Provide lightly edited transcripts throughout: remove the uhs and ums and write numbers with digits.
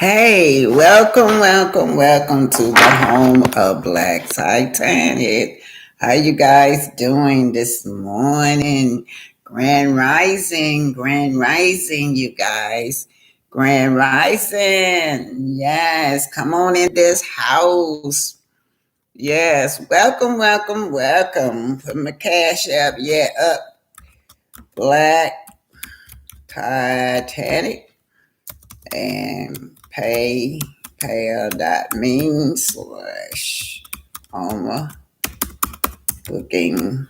Hey, welcome to the home of Black Titanic. How you guys doing this morning? Grand rising, you guys. Grand rising. Yes, come on in this house. Yes, welcome. Put my cash up, up. Black Titanic. And paypal.me slash Alma booking.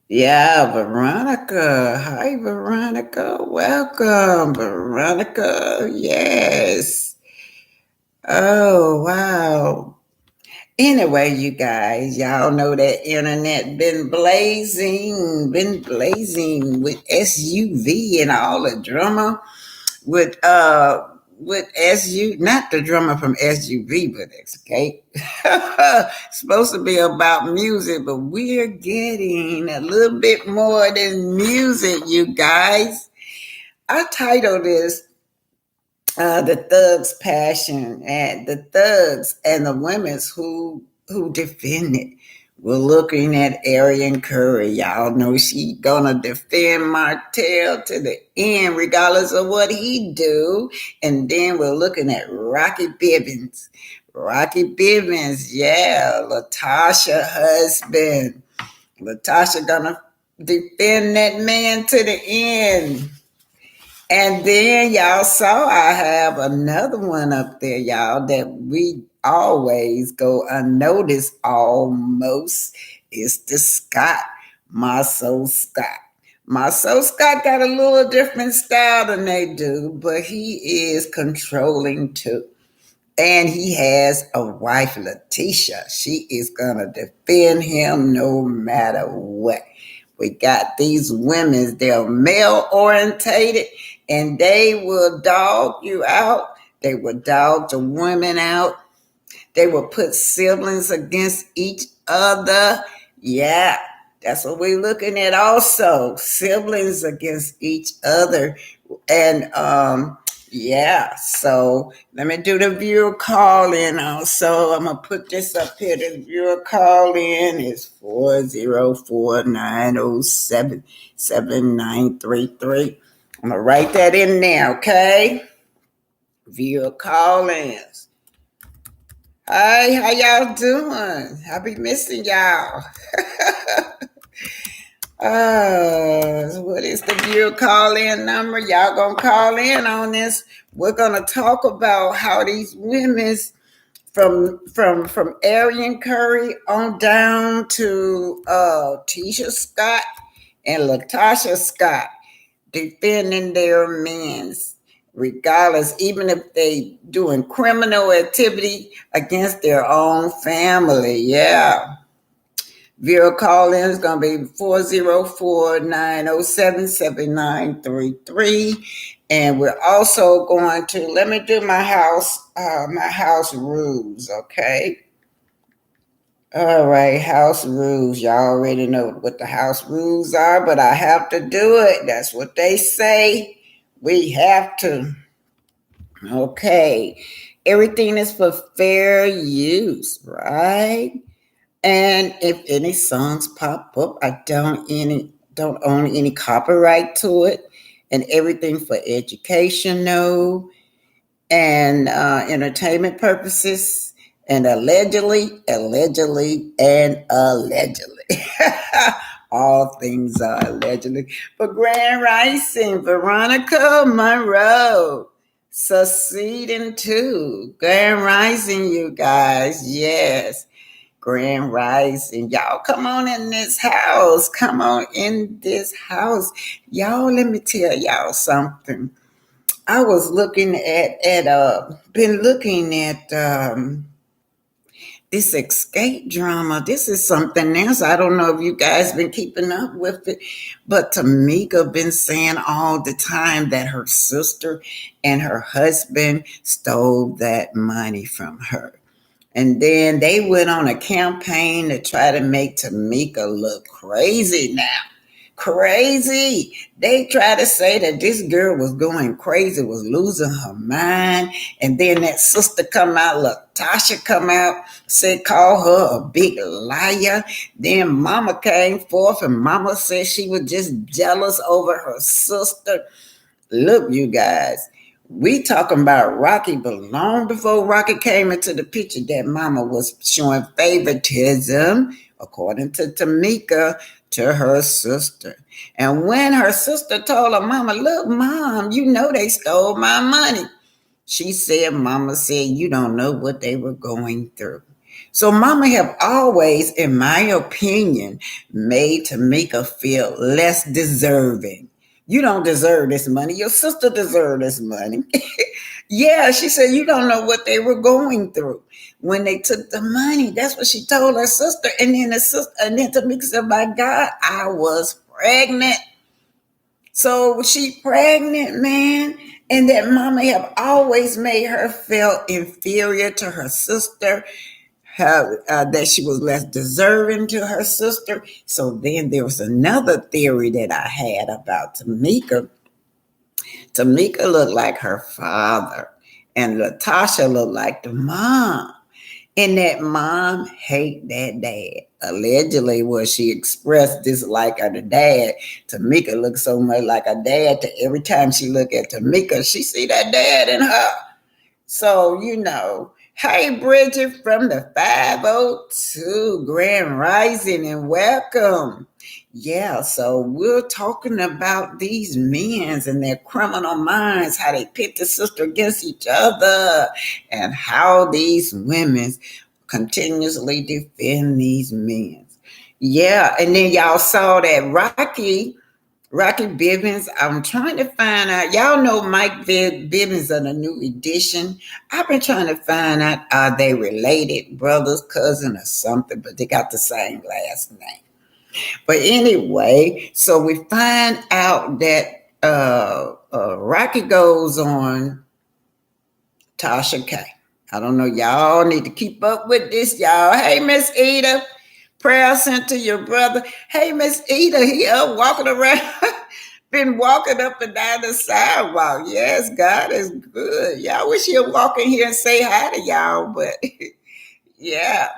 Yeah, Veronica. Hi, Veronica. Welcome, Veronica. Yes. Oh, wow. Anyway, you guys, y'all know that internet been blazing with SUV and all the drama with SU, not the drummer from SUV, but Escape. Supposed to be about music, but we're getting a little bit more than music, you guys. I titled this "The Thug's Passion" and the thugs and the women's who defend it. We're looking at Arian Curry. Y'all know she gonna defend Martell to the end, regardless of what he do. And then we're looking at Rocky Bibbins. Rocky Bibbins, yeah, Latasha husband. Latasha gonna defend that man to the end. And then y'all saw I have another one up there, y'all, that we always go unnoticed almost. It's the Scott, Marceau Scott. Marceau Scott got a little different style than they do, but he is controlling too. And he has a wife, Letitia. She is going to defend him no matter what. We got these women, they're male orientated and they will dog you out. They will dog the women out. They will put siblings against each other. Yeah, that's what we're looking at also. Siblings against each other. And yeah, so let me do the viewer call in also. I'm gonna put this up here. The viewer call in is 404-907-7933. I'm gonna write that in there, okay? Viewer call ins. Hi, how y'all doing? I be missing y'all. What is the viewer call in number? Y'all gonna call in on this. We're gonna talk about how these women's from Arian Curry on down to Tisha Scott and Latasha Scott defending their men's regardless, even if they doing criminal activity against their own family. Yeah. Viewer call in is going to be 404-907-7933. And we're also going to, let me do my house rules, okay? All right, house rules. Y'all already know what the house rules are, but I have to do it. That's what they say. We have to. Okay. Everything is for fair use, right? And if any songs pop up, I don't own any copyright to it, and everything for educational and entertainment purposes, and allegedly. All things are allegedly. But Grand Rising, Veronica Monroe, succeeding too. Grand Rising, you guys, yes. Grand Rising. Y'all come on in this house. Come on in this house. Y'all, let me tell y'all something. I was looking been looking at this escape drama. This is something else. I don't know if you guys been keeping up with it, but Tamika been saying all the time that her sister and her husband stole that money from her. And then they went on a campaign to try to make Tamika look crazy now. crazy. They tried to say that this girl was going crazy, was losing her mind. And then that sister come out, Latasha come out, said, call her a big liar. Then mama came forth and mama said she was just jealous over her sister. Look, you guys, we talking about Rocky, but long before Rocky came into the picture, that mama was showing favoritism, according to Tamika, to her sister. And when her sister told her mama, look, mom, you know they stole my money. She said, mama said, you don't know what they were going through. So mama have always, in my opinion, made Tamika feel less deserving. You don't deserve this money. Your sister deserved this money. Yeah, she said, you don't know what they were going through when they took the money. That's what she told her sister. And then the sister, and then Tamika said, my God, I was pregnant. So she pregnant, man. And that mama have always made her feel inferior to her sister, that she was less deserving to her sister. So then there was another theory that I had about Tamika. Tamika looked like her father, and Latasha looked like the mom. And that mom hate that dad. Allegedly, where she expressed dislike of the dad, Tamika looks so much like a dad. To every time she look at Tamika, she see that dad in her. So, hey, Bridget from the 502 Grand Rising and welcome. Yeah, so we're talking about these men and their criminal minds, how they pit the sister against each other, and how these women continuously defend these men. Yeah, and then y'all saw that Rocky Bibbins. I'm trying to find out. Y'all know Mike Bibbins of the New Edition. I've been trying to find out, are they related, brothers, cousin, or something, but they got the same last name. But anyway, so we find out that Rocky goes on Tasha K. I don't know. Y'all need to keep up with this, y'all. Hey, Miss Eda. Prayer sent to your brother. Hey, Miss Eda, he up walking around. Been walking up and down the sidewalk. Yes, God is good. Y'all wish he'd walk in here and say hi to y'all, but yeah.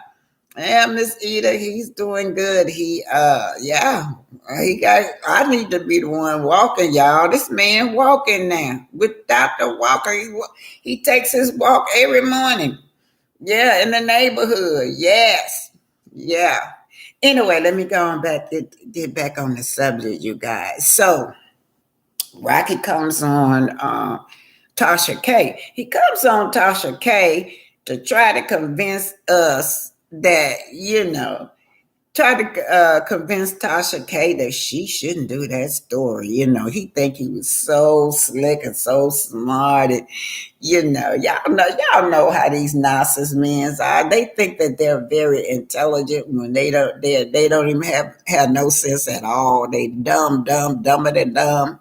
Yeah, Miss Eda, he's doing good. I need to be the one walking, y'all. This man walking now. Without the walker, he takes his walk every morning. Yeah, in the neighborhood. Yes. Yeah. Anyway, let me go on back, get back on the subject, you guys. So Rocky comes on Tasha K. He comes on Tasha K to try to convince us that, try to convince Tasha K that she shouldn't do that story. He think he was so slick and so smart. And, y'all know how these narcissist men are. They think that they're very intelligent when they don't even have no sense at all. They dumber than dumb.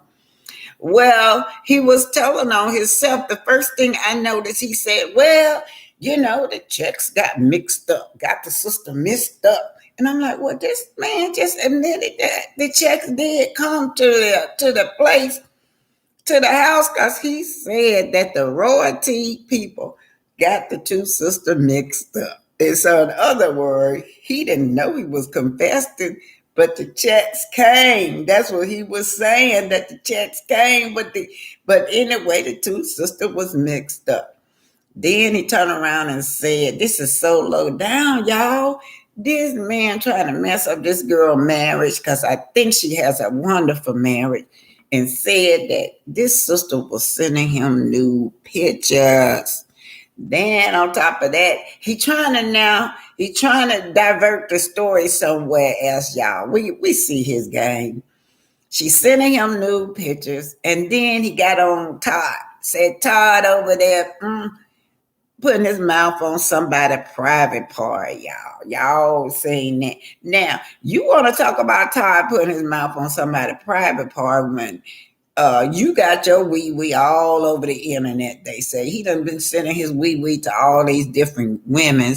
Well, he was telling on himself. The first thing I noticed, he said, well, the checks got mixed up, got the system mixed up. And I'm like, well, this man just admitted that the checks did come to the place, to the house, because he said that the royalty people got the two sisters mixed up. And so, in other words, he didn't know he was confessing, but the checks came. That's what he was saying, that the checks came, but anyway, the two sisters was mixed up. Then he turned around and said, this is so low down, y'all. This man trying to mess up this girl marriage, because I think she has a wonderful marriage, and said that this sister was sending him new pictures. Then on top of that, he trying to divert the story somewhere else, y'all. We see his game. She's sending him new pictures, and then he got on Todd. Said Todd over there, putting his mouth on somebody's private part, y'all. Y'all seen that. Now, you want to talk about Todd putting his mouth on somebody's private part when you got your wee all over the internet, they say. He done been sending his wee to all these different women,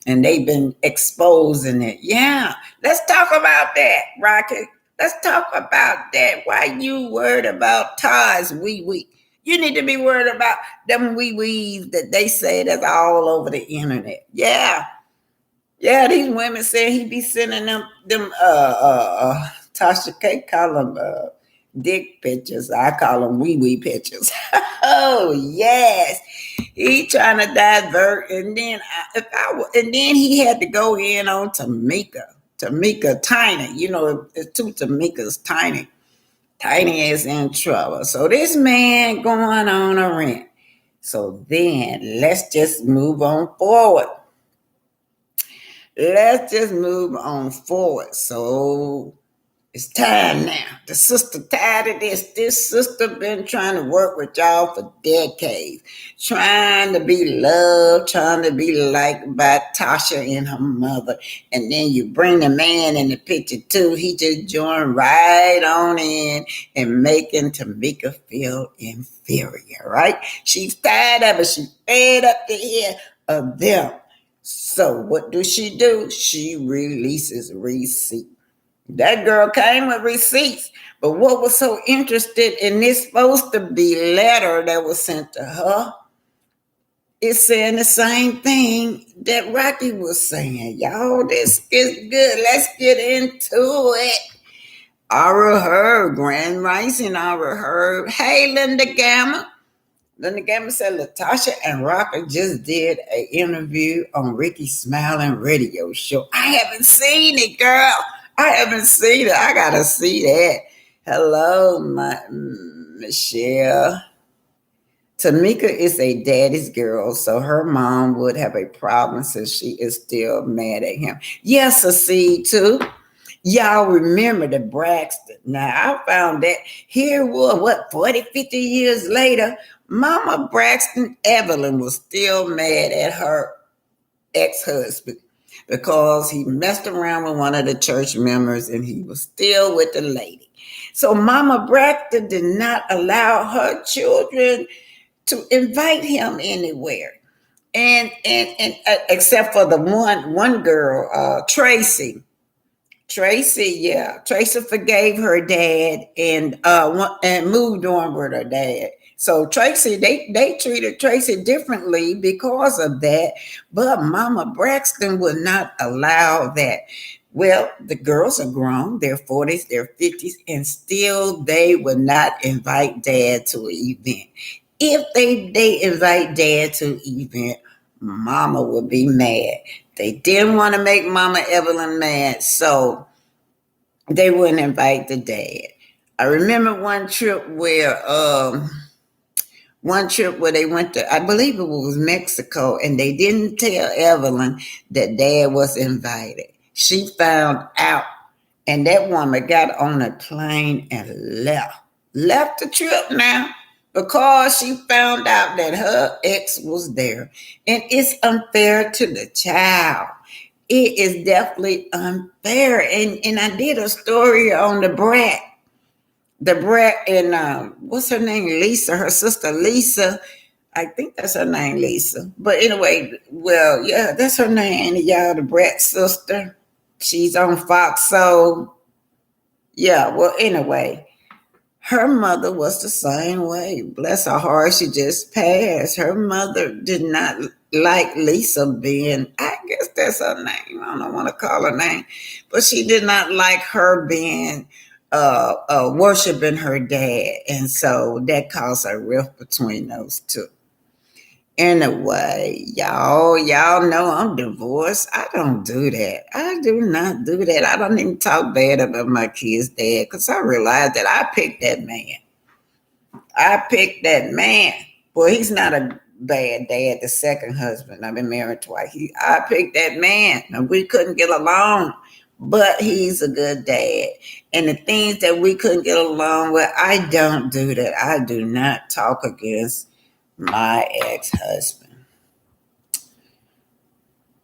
and they've been exposing it. Yeah, let's talk about that, Rocky. Let's talk about that. Why you worried about ties? We. You need to be worried about them wee wees that they say that's all over the internet. Yeah, yeah. These women say he be sending them Tasha K call them dick pictures. I call them wee wee pictures. Oh yes, he trying to divert, and then and then he had to go in on Tamika Tiny. You know, it's two Tamikas Tiny. Tiny is in trouble. So this man going on a rant. So then let's just move on forward. Let's just move on forward. So it's time now. The sister tired of this. This sister been trying to work with y'all for decades. Trying to be loved, trying to be liked by Tasha and her mother. And then you bring the man in the picture too. He just joined right on in and making Tamika feel inferior, right? She's tired of it. She's fed up to hear of them. So what do? She releases receipts. That girl came with receipts. But what was so interested in this supposed to be letter that was sent to her? It's saying the same thing that Rocky was saying. Y'all, this is good. Let's get into it. Aura Herb, Grand Rising, Aura Herb. Hey, Linda Gamma. Linda Gamma said Latasha and Rocker just did an interview on Ricky Smiling radio show. I haven't seen it, girl. I haven't seen it. I gotta see that. Hello, my Michelle. Tamika is a daddy's girl, so her mom would have a problem since she is still mad at him. Yes, a seed too. Y'all remember the Braxton. Now, I found that here was, 40, 50 years later, Mama Braxton Evelyn was still mad at her ex-husband because he messed around with one of the church members and he was still with the lady. So Mama Braxton did not allow her children to invite him anywhere. And except for the one girl, Tracy. Tracy forgave her dad and moved on with her dad. So Tracy, they treated Tracy differently because of that, but Mama Braxton would not allow that. Well, the girls are grown, they're 40s, they're 50s, and still they would not invite dad to an event. If they invite dad to an event, Mama would be mad. They didn't want to make Mama Evelyn mad, so they wouldn't invite the dad. I remember one trip where they went to, I believe it was Mexico, and they didn't tell Evelyn that dad was invited. She found out, and that woman got on a plane and left the trip now because she found out that her ex was there. And it's unfair to the child. It is definitely unfair. And I did a story on the brat. The brat and what's her name? Lisa, her sister Lisa. I think that's her name, Lisa. But anyway, well, yeah, that's her name, y'all, the brat sister. She's on Fox. So yeah, well, anyway, her mother was the same way. Bless her heart, she just passed. Her mother did not like Lisa being, I guess that's her name. I don't want to call her name, but she did not like her being worshiping her dad. And so that caused a rift between those two. Anyway, y'all know I'm divorced. I don't do that. I do not do that. I don't even talk bad about my kid's dad because I realized that I picked that man. I picked that man. Boy, he's not a bad dad. The second husband, I've been married twice. I picked that man. Now, we couldn't get along, but he's a good dad. And the things that we couldn't get along with, I don't do that. I do not talk against my ex-husband.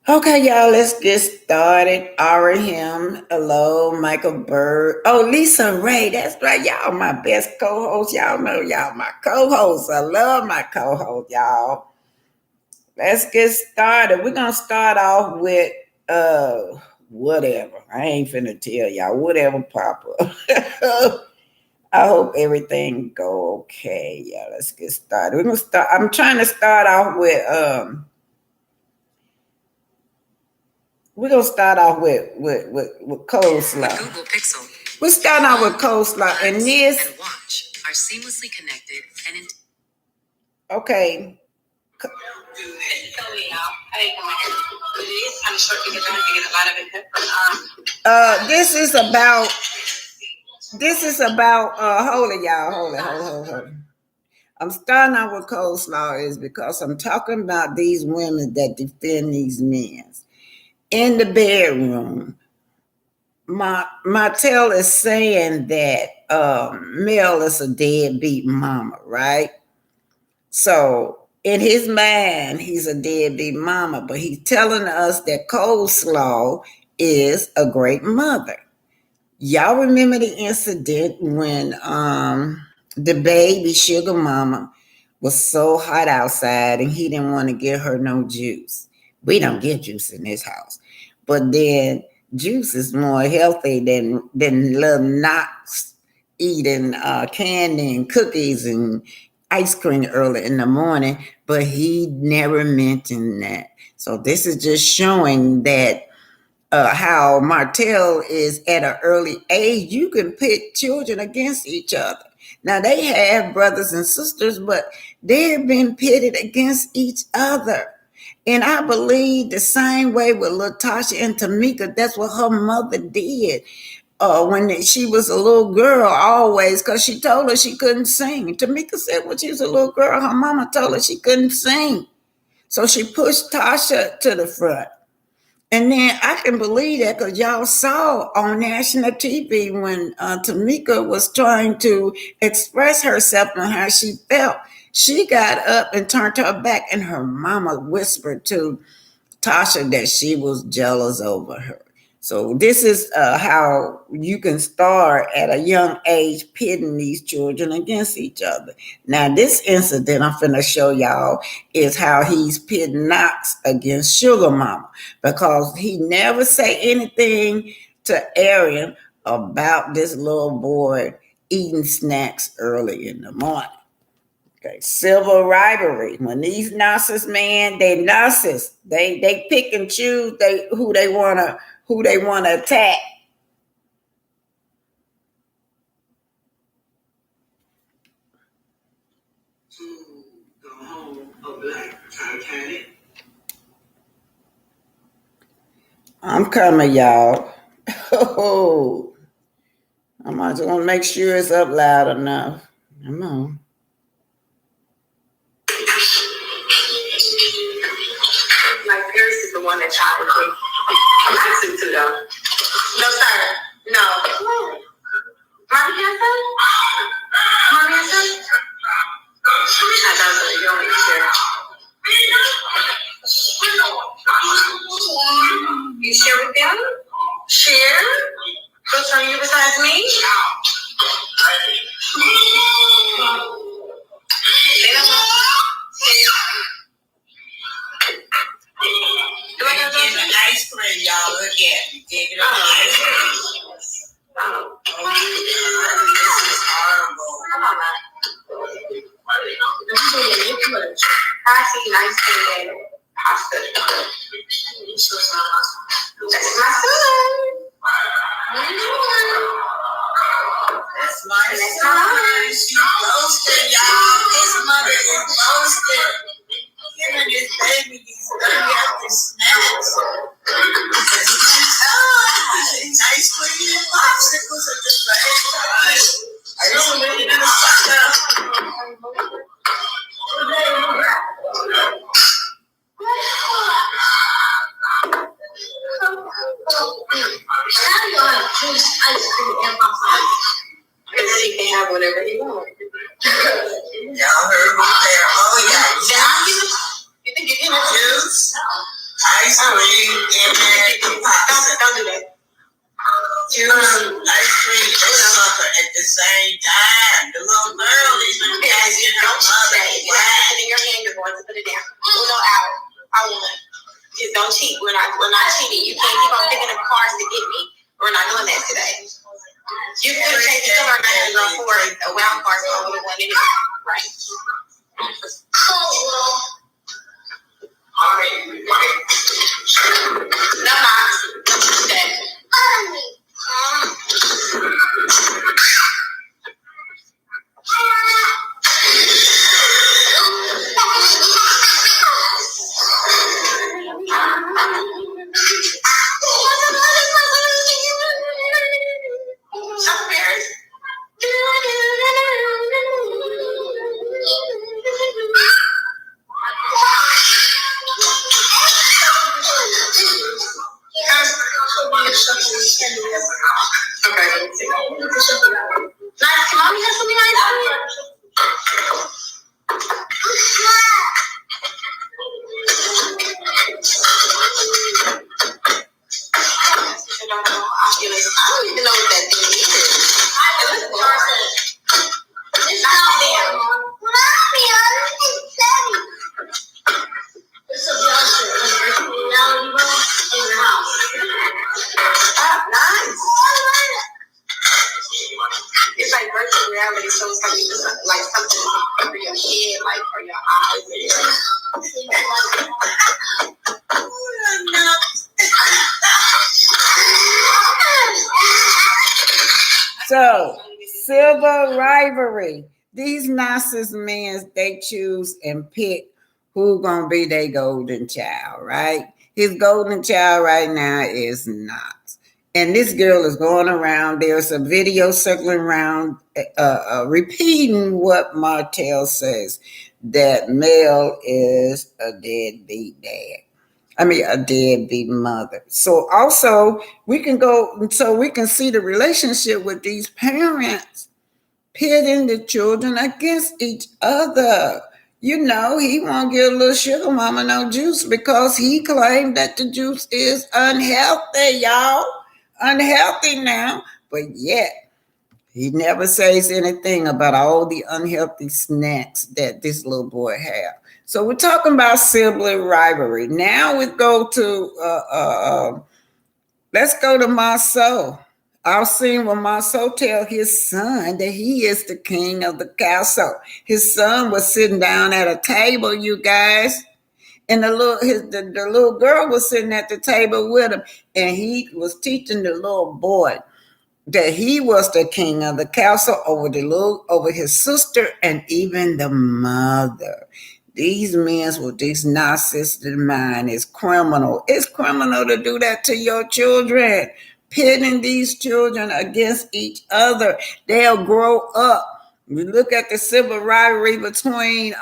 Okay, y'all, let's get started. Ari him. Hello, Michael Bird. Oh, Lisa Ray. That's right. Y'all my best co-host. Y'all know y'all my co-host. I love my co-host, y'all. Let's get started. We're gonna start off with whatever. I ain't finna tell y'all. Whatever pop up. I hope everything go okay. Yeah, let's get started. We're gonna start. I'm trying to start off with we're gonna start off with coleslaw. Google Pixel. We're starting off with coleslaw, and this and watch are seamlessly connected and okay. This is about hold it, y'all. Hold it. I'm starting out with coleslaw is because I'm talking about these women that defend these men. In the bedroom, Martell is saying that Mel is a deadbeat mama, right? So in his mind, he's a deadbeat mama, but he's telling us that coleslaw is a great mother. Y'all remember the incident when the baby sugar mama was so hot outside and he didn't want to give her no juice. We don't get juice in this house. But then juice is more healthy than little Knox eating candy and cookies and ice cream early in the morning. But he never mentioned that. So this is just showing that how Martell is at an early age, you can pit children against each other. Now they have brothers and sisters, but they've been pitted against each other. And I believe the same way with Latasha and Tamika, that's what her mother did. When she was a little girl, always, because she told her she couldn't sing. Tamika said when she was a little girl, her mama told her she couldn't sing. So she pushed Tasha to the front. And then I can believe that because y'all saw on national TV when Tamika was trying to express herself and how she felt. She got up and turned her back, and her mama whispered to Tasha that she was jealous over her. So this is how you can start at a young age pitting these children against each other. Now, this incident I'm finna show y'all is how he's pitting Knox against Sugar Mama because he never say anything to Arian about this little boy eating snacks early in the morning. Okay, civil rivalry. When these narcissists, man, they narcissists. They pick and choose who they wanna attack. I'm coming, y'all. Oh, I'm just gonna make sure it's up loud enough. Come on. Like Paris is the one that challenged me. I'm not too though. No, sir. No. Mommy has some? Mommy has some? I don't know. You don't need to share. You share with them? Share? Who's on you besides me? They don't know. Do I have an ice cream, y'all? Look at me. Gave it ice cream. Oh, this is horrible. I see ice cream and pasta. That's my son. That's my son. She roasted, y'all. His mother is roasted. Him and his baby, these dirty after snacks. Ice cream and popsicles at the same time. I don't really know He can have whatever he wants. Y'all heard me there. Oh, yeah. You think you can have juice, ice cream, and popsicles. Don't do that. Juice, ice cream, and supper at the same time. The little girl is asking her mother. When I put it in your hand, you're going to put it down. Uno out. I won. Just don't cheat. We're not cheating. You can't keep on picking up a card doing that today. You could have changed the color and I draw for a wild card so I would have won it. Right. No, not. It's like virtual reality, so it's like something over your head, like for your eyes. So, silver rivalry. These narcissist men, they choose and pick who gonna be their golden child, right? His golden child right now is not. And this girl is going around. There's a video circling around, repeating what Martell says, that Mel is a deadbeat dad. I mean, a deadbeat mother. So also we can go, so we can see the relationship with these parents pitting the children against each other. You know, he won't give a little sugar mama no juice because he claimed that the juice is unhealthy, y'all. Unhealthy now, but yet he never says anything about all the unhealthy snacks that this little boy have. So we're talking about sibling rivalry. Now we go to let's go to Marceau. I've seen when Marceau tell his son that he is the king of the castle. His son was sitting down at a table, you guys, and the little girl was sitting at the table with him, and he was teaching the little boy that he was the king of the castle over his sister and even the mother. These men with these narcissistic mind is criminal. It's criminal to do that to your children, pitting these children against each other. They'll grow up. We look at the civil rivalry between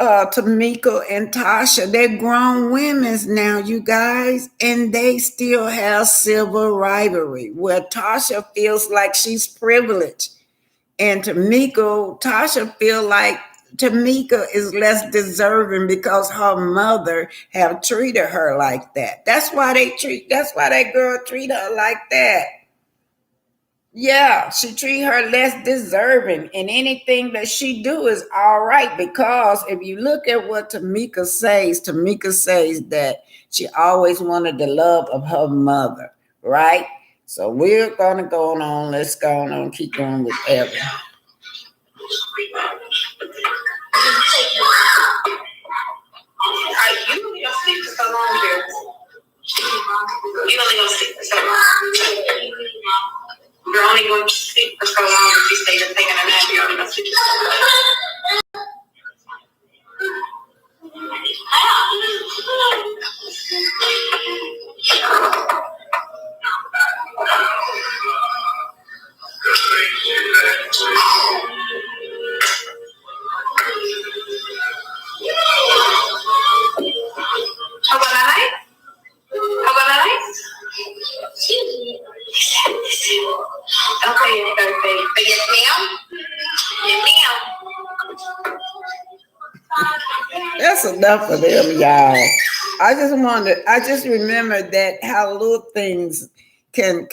Tamika and Tasha. They're grown women now, you guys, and they still have civil rivalry where Tasha feels like she's privileged, and Tasha feel like Tamika is less deserving because her mother have treated her like that. That's why that girl treat her like that. Yeah, she treat her less deserving, and anything that she do is all right. Because if you look at what Tamika says that she always wanted the love of her mother, right? So we're gonna go on. Let's go on and keep going with Evan. You only gonna sleep for so long, dear. You only gonna sleep for so long. You're only going to sleep for so long if you stay just taking a nap. You're only going to sleep for so long. How about that night? How about that night? Okay, it's Thursday. But yes, ma'am. Yes, ma'am. That's enough for them, y'all. I just remember that how little things can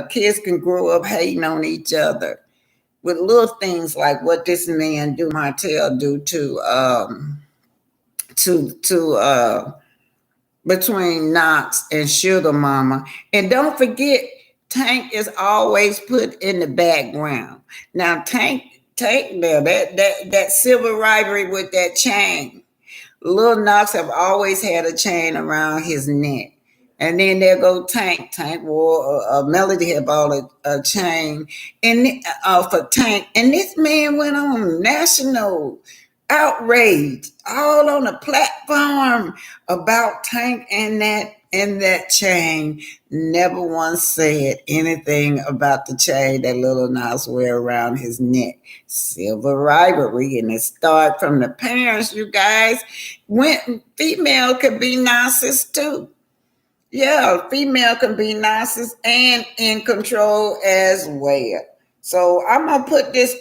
kids can grow up hating on each other with little things like what this man Martell do to between Knox and Sugar Mama. And don't forget, Tank is always put in the background. Now Tank there, that silver rivalry with that chain. Lil Knox have always had a chain around his neck. And then there go Tank. Tank wore a Melody had bought a chain and for Tank. And this man went on national outrage all on the platform about Tank and that chain. Never once said anything about the chain that Little Nas wear around his neck. Silver rivalry, and it started from the parents, you guys. When female could be narcissist too. Yeah, female can be narcissist and in control as well. So I'm gonna put this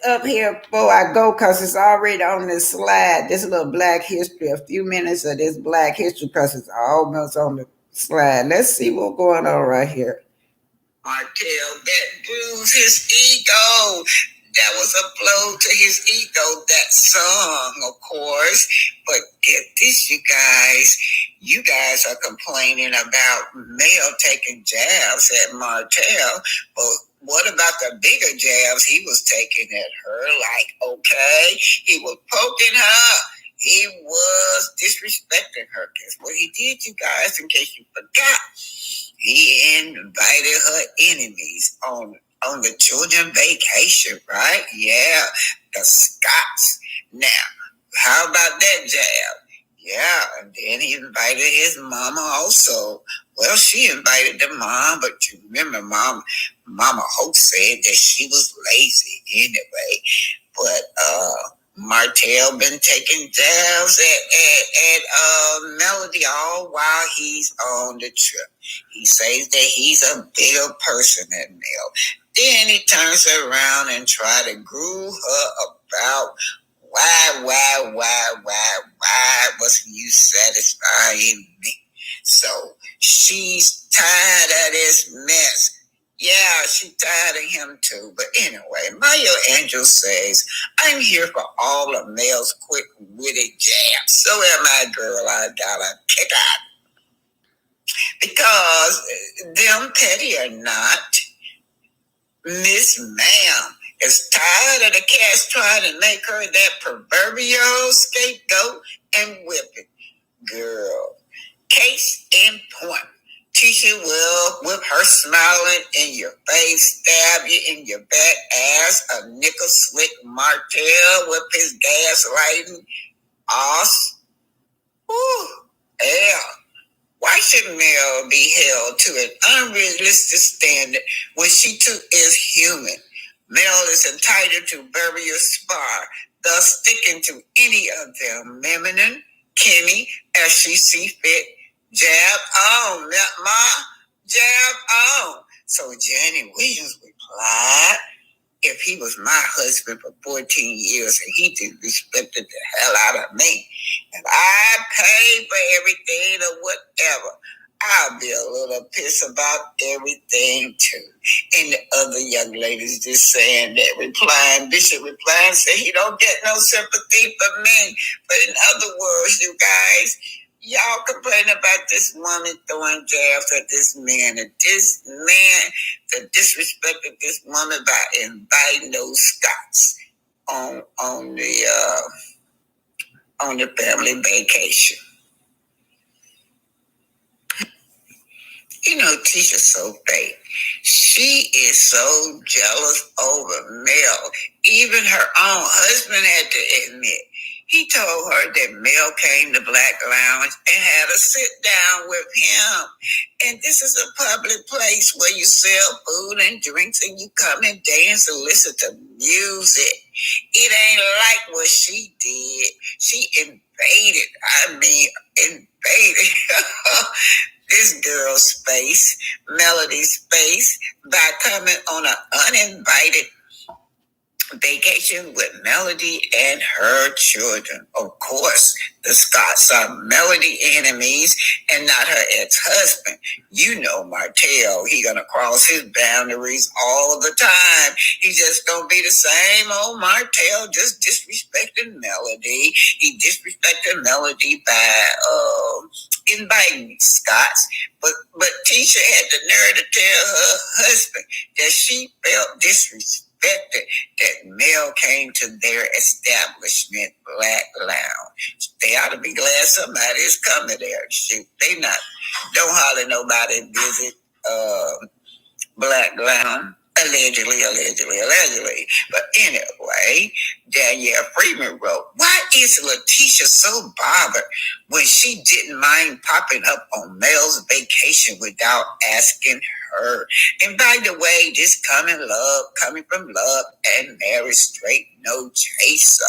up here before I go because it's already on this slide. This little Black History, a few minutes of this Black History because it's almost on the slide. Let's see what's going on right here. Martell, that bruised his ego. That was a blow to his ego, that song, of course. But get this, you guys. You guys are complaining about Mel taking jabs at Martell. But what about the bigger jabs he was taking at her? Like, okay, he was poking her. He was disrespecting her. Guess what he did, you guys, in case you forgot? He invited her enemies on the children vacation, right? Yeah, the Scots. Now, how about that jab? Yeah, and then he invited his mama also. Well, she invited the mom, but you remember Mama Hope said that she was lazy anyway. But Martell been taking jabs at Melody all while he's on the trip. He says that he's a bigger person than Mel. Then he turns around and try to groove her about why wasn't you satisfying me? So she's tired of this mess. Yeah, she's tired of him too. But anyway, Maya Angel says, I'm here for all of Mel's quick witty jabs. So am I, girl. I got a kick out. Because them petty or not, Miss Ma'am is tired of the cats trying to make her that proverbial scapegoat and whip it. Girl, case in point. Tisha will, with her smiling in your face, stab you in your back ass, a nickel slick Martell with his gaslighting ass. Ooh, yeah. Why should Mel be held to an unrealistic standard when she too is human? Mel is entitled to bury a spar, thus sticking to any of them, feminine, Kimmy, as she see fit. Jab on, ma, jab on. So Jenny Williams replied, if he was my husband for 14 years and he disrespected the hell out of me, and I paid for everything or whatever, I'll be a little pissed about everything too. And the other young ladies just saying that, Bishop replying, said he don't get no sympathy for me. But in other words, you guys, y'all complain about this woman throwing jabs at this man, and this man that disrespected this woman by inviting those Scots on the family vacation. You know, Tisha's so fake. She is so jealous over Mel. Even her own husband had to admit. He told her that Mel came to Black Lounge and had a sit down with him. And this is a public place where you sell food and drinks and you come and dance and listen to music. It ain't like what she did. She invaded this girl's space, Melody's space, by coming on an uninvited Vacation with Melody and her children. Of course, the Scots are Melody enemies and not her ex-husband. You know Martell, he gonna cross his boundaries all the time. He just gonna be the same old Martell, just disrespecting Melody. He disrespected Melody by inviting Scots, but Tisha had the nerve to tell her husband that she felt disrespected that Mel came to their establishment, Black Lounge. They ought to be glad somebody is coming there. Shoot, they not. Don't holler nobody visit Black Lounge. Allegedly. But anyway, Danielle Freeman wrote, why is Letitia so bothered when she didn't mind popping up on Mel's vacation without asking her? And by the way, this coming from love and Mary Straight, no chaser.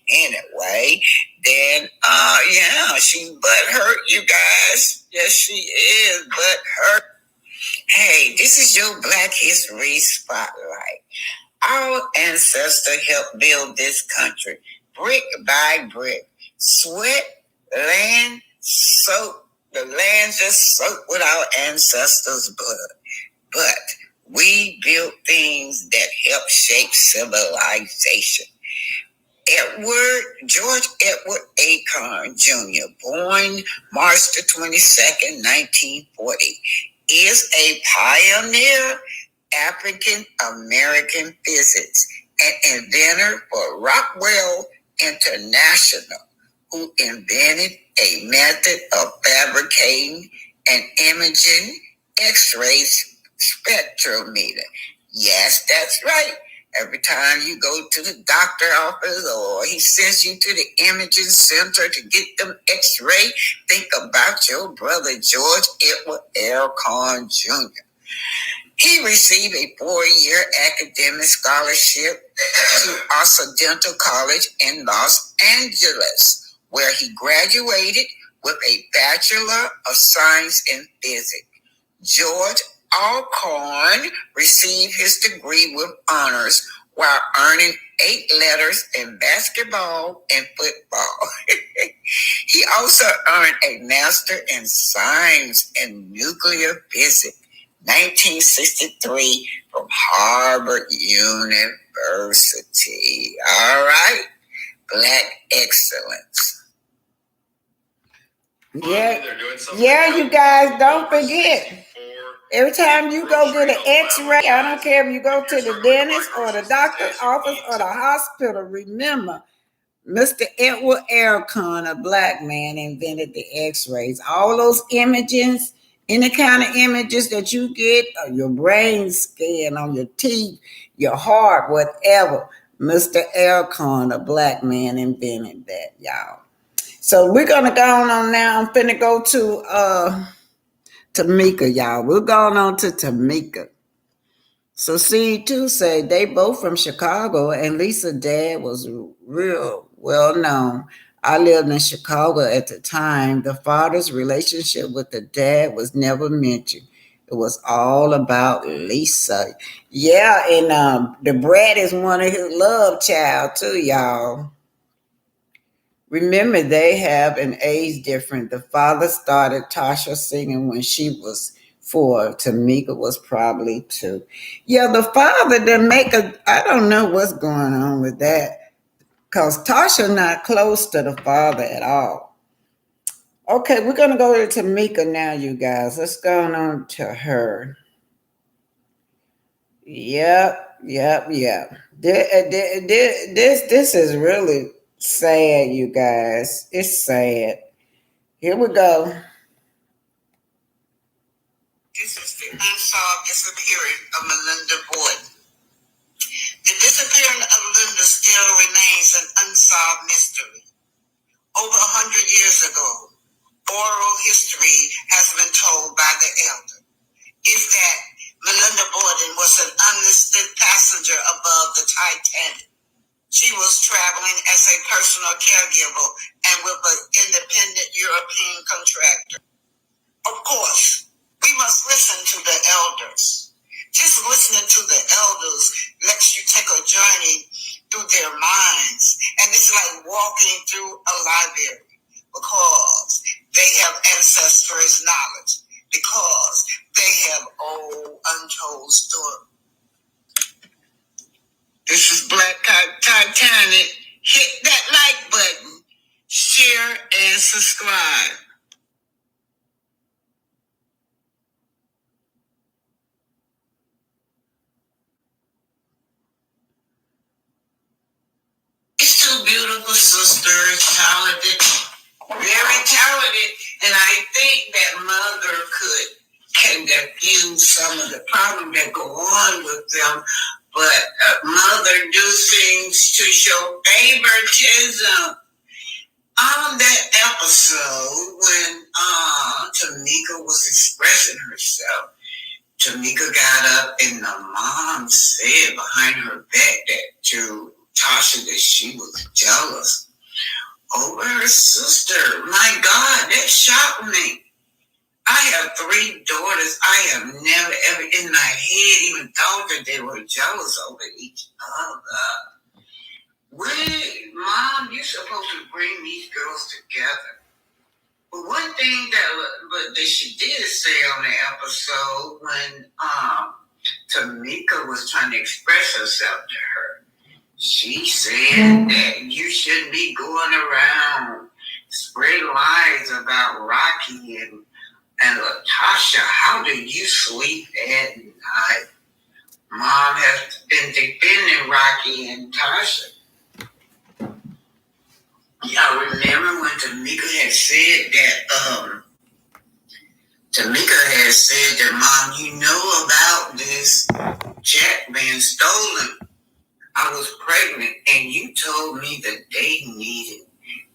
Anyway, then she butthurt, you guys. Yes, she is butthurt. Hey, this is your Black History Spotlight. Our ancestors helped build this country brick by brick. Sweat, land, soap. The land just soaked with our ancestors' blood. But we built things that helped shape civilization. George Edward Acorn Jr., born March the 22nd, 1940, is a pioneer African American physicist and inventor for Rockwell International, who invented a method of fabricating and imaging X-ray spectrometer. Yes, that's right. Every time you go to the doctor office or he sends you to the imaging center to get them x-ray, think about your brother George Edward Acorn Jr. He received a 4-year academic scholarship to Occidental College in Los Angeles, where he graduated with a Bachelor of Science in Physics. George Alcorn received his degree with honors while earning 8 letters in basketball and football. He also earned a Master in Science in Nuclear Physics, 1963, from Harvard University. All right, Black excellence. Yeah, you guys, don't forget. Every time you go get an x-ray, I don't care if you go to the dentist or the doctor's office or the hospital, remember, Mr. Edward Acorn, a Black man, invented the x-rays. All those images, any kind of images that you get, or your brain scan on your teeth, your heart, whatever, Mr. Acorn, a Black man, invented that, y'all. So we're going to go on now. I'm finna go to Tamika, y'all. We're going on to Tamika. So see, too, say they both from Chicago, and Lisa's dad was real well known. I lived in Chicago at the time. The father's relationship with the dad was never mentioned. It was all about Lisa. Yeah, and the Brad is one of his love child too, y'all. Remember, they have an age difference. The father started Tasha singing when she was 4. Tamika was probably 2. Yeah, the father didn't make I don't know what's going on with that. Because Tasha not close to the father at all. Okay, we're going to go to Tamika now, you guys. Let's go on to her. Yep. This is really sad, you guys. It's sad. Here we go. This is the unsolved disappearance of Melinda Boyd. The disappearance of Linda still remains an unsolved mystery. Over 100 years ago, oral history has been told by the elder. Is that Melinda Borden was an unlisted passenger above the Titanic. She was traveling as a personal caregiver and with an independent European contractor. Of course, we must listen to the elders. Just listening to the elders lets you take a journey through their minds. And it's like walking through a library because they have ancestors' knowledge, because they have old untold stories. This is Black Titanic. Hit that like button, share, and subscribe. These two beautiful sisters, talented, very talented, and I think that mother can diffuse some of the problems that go on with them. But mother do things to show favoritism. On that episode, when Tamika was expressing herself, Tamika got up and the mom said behind her back that to Tasha that she was jealous over her sister. My God, that shocked me. I have 3 daughters. I have never ever in my head even thought that they were jealous over each other. Mom, you're supposed to bring these girls together. But one thing that she did say on the episode when Tamika was trying to express herself to her, she said that you shouldn't be going around spreading lies about Rocky and Latasha. How do you sleep at night? Mom has been defending Rocky and Tasha. Y'all remember when Tamika had said that, Mom, you know about this check being stolen. I was pregnant and you told me that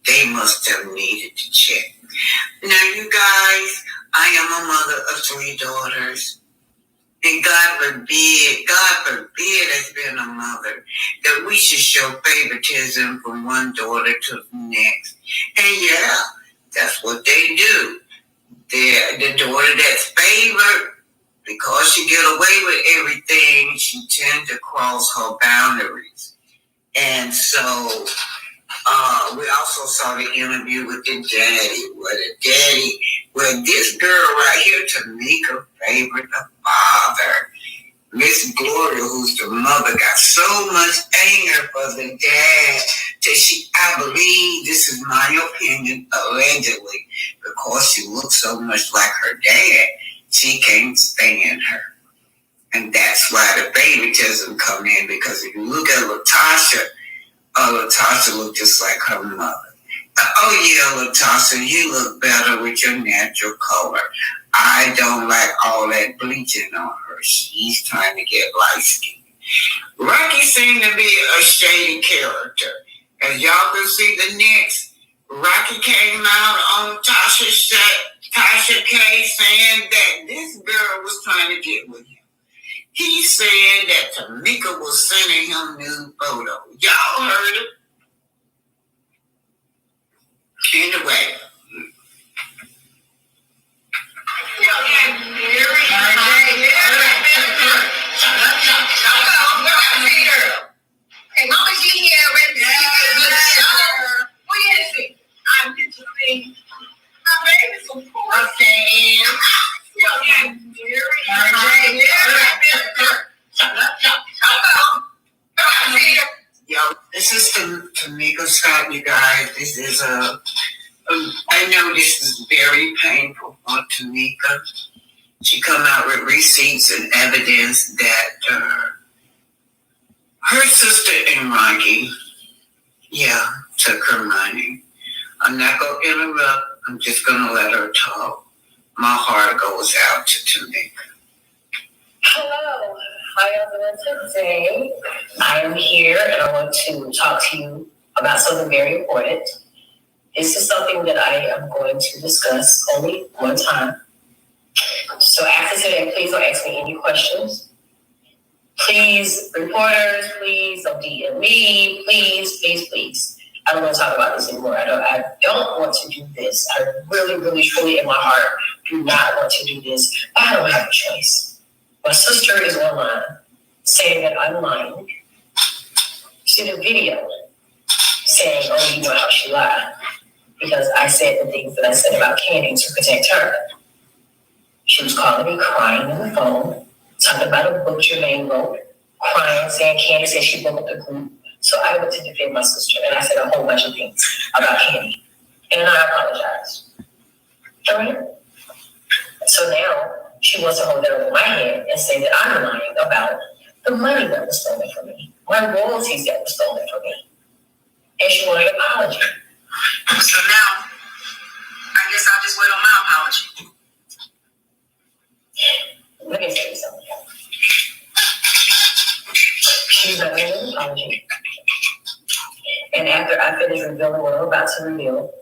they must have needed to check. Now, you guys, I am a mother of 3 daughters. And God forbid as being a mother, that we should show favoritism from one daughter to the next. And yeah, that's what they do. The daughter that's favored, because she get away with everything, she tend to cross her boundaries. And so we also saw the interview with the daddy, where this girl right here, Tamika, favored the father. Miss Gloria, who's the mother, got so much anger for the dad that I believe, this is my opinion, allegedly, because she looks so much like her dad, she can't stand her. And that's why the favoritism come in, because if you look at Latasha, Latasha looked just like her mother. Oh yeah, Latasha, you look better with your natural color. I don't like all that bleaching on her. She's trying to get light skin. Rocky seemed to be a shady character. As y'all can see the next, Rocky came out on Tasha K saying that this girl was trying to get with him. He said that Tamika was sending him nude photos. Y'all heard it? Anyway. Hey, Mama G here, ready to see a good show. What is it? I'm interested. My baby's some poor thing. Yo, this is Tamika Scott, you guys. This is I know this is very painful for Tamika. She come out with receipts and evidence that her sister and Rocky, took her money. I'm not going to interrupt. I'm just going to let her talk. My heart goes out to Tamika. Hello, how are you doing today? I am here and I want to talk to you about something very important. This is something that I am going to discuss only one time. So after today, please don't ask me any questions. Please, reporters, please don't DM me. Please. I don't want to talk about this anymore. I don't want to do this. I really, truly in my heart do not want to do this. I don't have a choice. My sister is online saying that I'm lying. She did a video saying, oh, you know how she lied. Because I said the things that I said about Candy to protect her. She was calling me crying on the phone, talking about a book Jermaine wrote, crying, saying Candy said she broke up the group. So I went to defend my sister, and I said a whole bunch of things about Candy. And I apologized. All right? So now she wants to hold that over my head and say that I'm lying about the money that was stolen from me, my royalties that were stolen from me. And she wanted an apology. So now, I guess I'll just wait on my apology. Let me tell you something. She's not made an apology. And after I finish revealing what I'm about to reveal,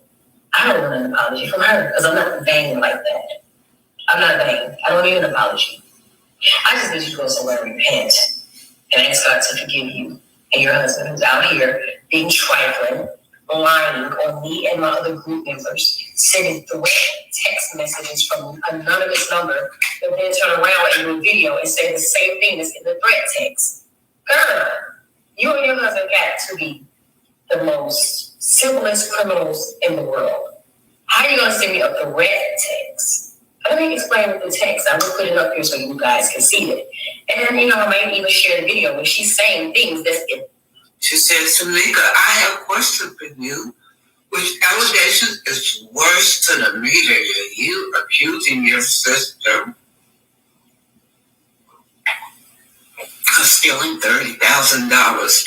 I don't want an apology from her because I'm not vain like that. I'm not vain. I don't need an apology. I just need you to go somewhere and repent and ask God to forgive you and your husband who's out here being trifling, lying on me and my other group members, sending threat text messages from an anonymous number, but then turn around and do a video and say the same thing that's in the threat text. Girl, you and your husband got to be the most simplest criminals in the world. How are you going to send me a threat text? Let me explain with the text. I will put it up here so you guys can see it. And then, I might even share the video when she's saying things that's in. She said, Tamika, I have a question for you. Which allegation is worse to the media? You accusing your sister of stealing $30,000.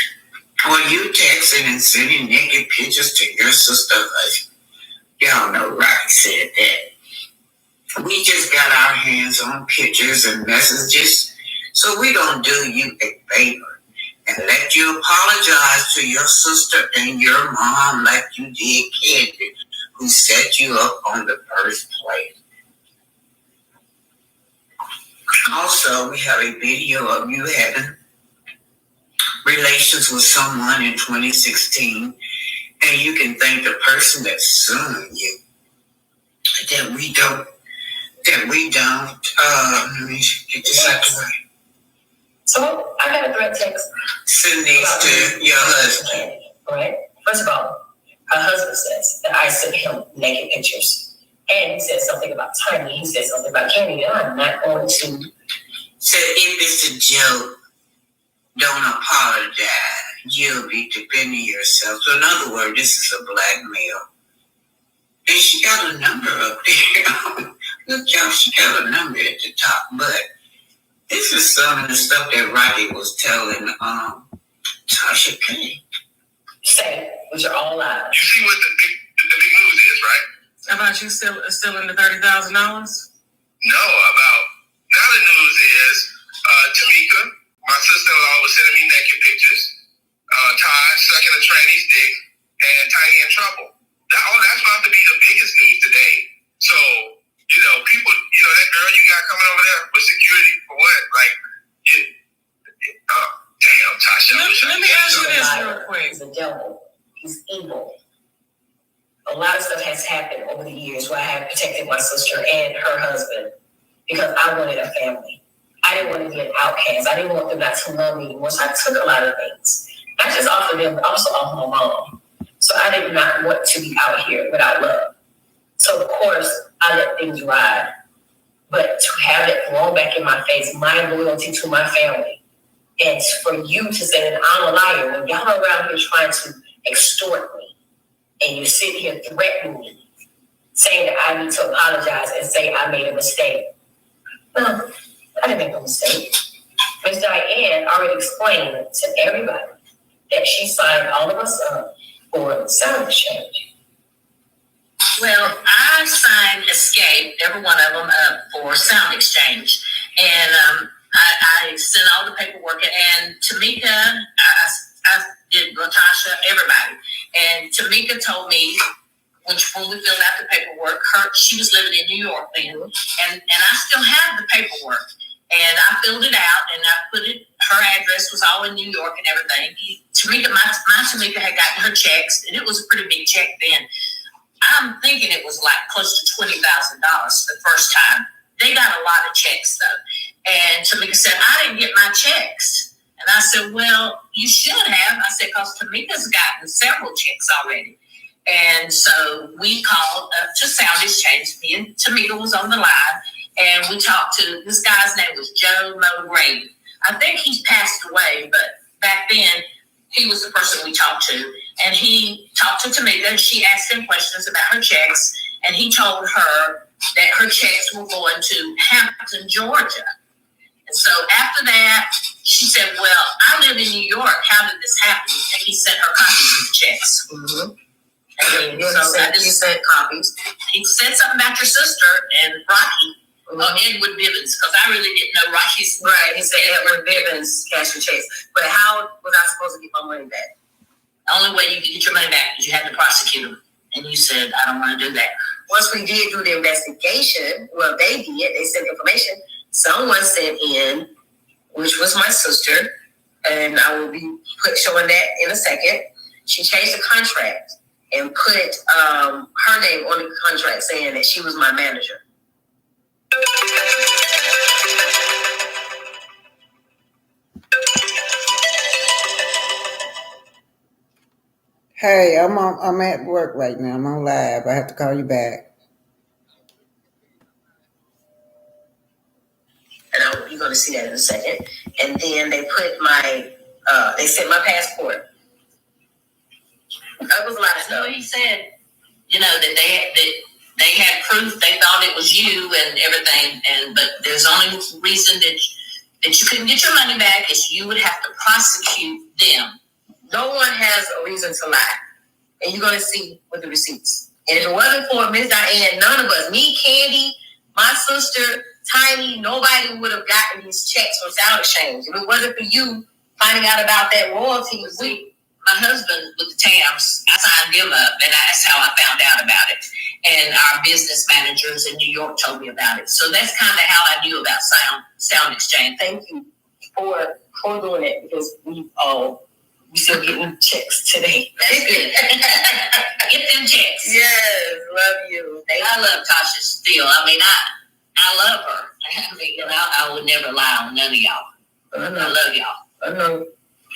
Or you texting and sending naked pictures to your sister? Y'all know Rocky said that. We just got our hands on pictures and messages, so we don't do you a favor and let you apologize to your sister and your mom like you did Candy, who set you up on the first place. Also, we have a video of you having relations with someone in 2016, and you can thank the person that's suing you. That we don't, let me get this out the way. So I got a threat text. Send these to your husband. Right? First of all, her husband says that I sent him naked pictures. And he said something about Tiny. He said something about Candy. And I'm not going to. So if it's a joke, don't apologize. You'll be defending yourself. So in other words, this is a blackmail. And she got a number up there. Look, y'all, she got a number at the top. But this is some of the stuff that Rocky was telling Tasha K. Say, which are all lies. You see what the big news is, right? About you stealing the $30,000? No, about now the news is Tamika, my sister-in-law, was sending me naked pictures. Ty sucking a tranny's dick, and Tiny in trouble. That's about to be the biggest news today. So, people, that girl you got coming over there with security for what? Like, damn, Tasha. Let me ask you this real quick. He's a devil. He's evil. A lot of stuff has happened over the years where I have protected my sister and her husband because I wanted a family. I didn't want to be an outcast. I didn't want them not to love me anymore. So I took a lot of things. Not just off of them, but also off my mom. So I did not want to be out here without love. So of course, I let things ride. But to have it thrown back in my face, my loyalty to my family, and for you to say that I'm a liar when y'all are around here trying to extort me, and you sit here threatening me, saying that I need to apologize and say I made a mistake. No, I didn't make no mistake. Ms. Diane already explained to everybody that she signed all of us up for sound exchange. Well, I signed Escape, every one of them, up for sound exchange. And I sent all the paperwork. And Tamika, I did Latasha, everybody. And Tamika told me, when we filled out the paperwork, she was living in New York then. And I still have the paperwork. And I filled it out, and I put it, her address was all in New York and everything. Tamika, my Tamika had gotten her checks, and it was a pretty big check then. I'm thinking it was like close to $20,000 the first time. They got a lot of checks, though. And Tamika said, I didn't get my checks. And I said, well, you should have. I said, because Tamika's gotten several checks already. And so we called to Sound Exchange. Me and Tamika was on the line, and we talked to, this guy's name was Joe Moray. I think he's passed away, but back then he was the person we talked to. And he talked to Tamika, and she asked him questions about her checks, and he told her that her checks were going to Hampton, Georgia. And so after that, she said, well, I live in New York. How did this happen? And he sent her copies of the checks. Mm-hmm. And he sent copies. He said something about your sister and Rocky. Edward Bivens, because I really didn't know Rocky's. Right, he said Edward Bivens cashed your checks. But how was I supposed to get my money back? The only way you could get your money back is you had to prosecute him. And you said, I don't want to do that. Once we did do the investigation, well, they did. They sent information. Someone sent in, which was my sister, and I will be showing that in a second. She changed the contract and put her name on the contract saying that she was my manager. Hey, I'm at work right now. I'm on live. I have to call you back. And you're going to see that in a second. And then they put they sent my passport. That was a lot of stuff. He said, that they had proof. They thought it was you and everything. But there's only reason that you couldn't get your money back is you would have to prosecute them. No one has a reason to lie. And you're going to see with the receipts. And if it wasn't for Miss Diane, none of us, me, Candy, my sister, Tiny, nobody would have gotten these checks from Sound Exchange. If it wasn't for you finding out about that royalty, my husband with the TAMS, I signed him up, and that's how I found out about it. And our business managers in New York told me about it. So that's kind of how I knew about Sound Exchange. Thank you for doing it, because we still getting checks today. That's good. Get them checks. Yes, love you. I love Tasha still. I mean, I love her. I mean, I would never lie on none of y'all. I love y'all. I know.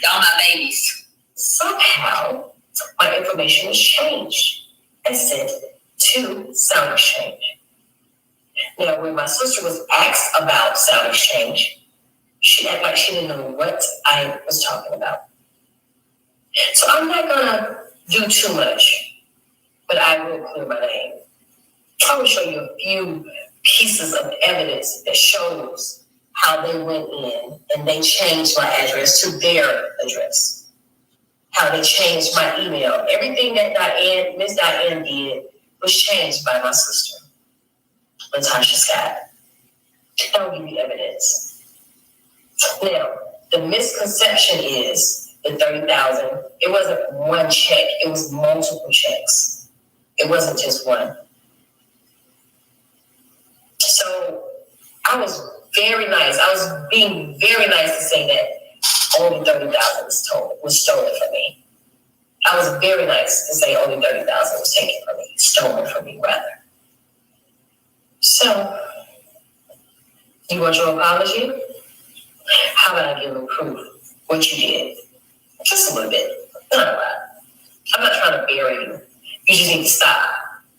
Y'all my babies. Somehow, my information was changed and sent to Sound Exchange. Now, when my sister was asked about Sound Exchange, she acted like she didn't know what I was talking about. So I'm not going to do too much, but I will clear my name. I will show you a few pieces of evidence that shows how they went in and they changed my address to their address. How they changed my email. Everything that Miss Diane did was changed by my sister, Latasha Scott. I'll give you evidence. Now, the misconception is the $30,000. It wasn't one check. It was multiple checks. It wasn't just one. So I was very nice. I was being very nice to say that only $30,000 was stolen from me. I was very nice to say only $30,000 was taken from me, stolen from me, rather. So, you want your apology? How about I give them proof what you did? Just a little bit. Not a lot. I'm not trying to bury you. You just need to stop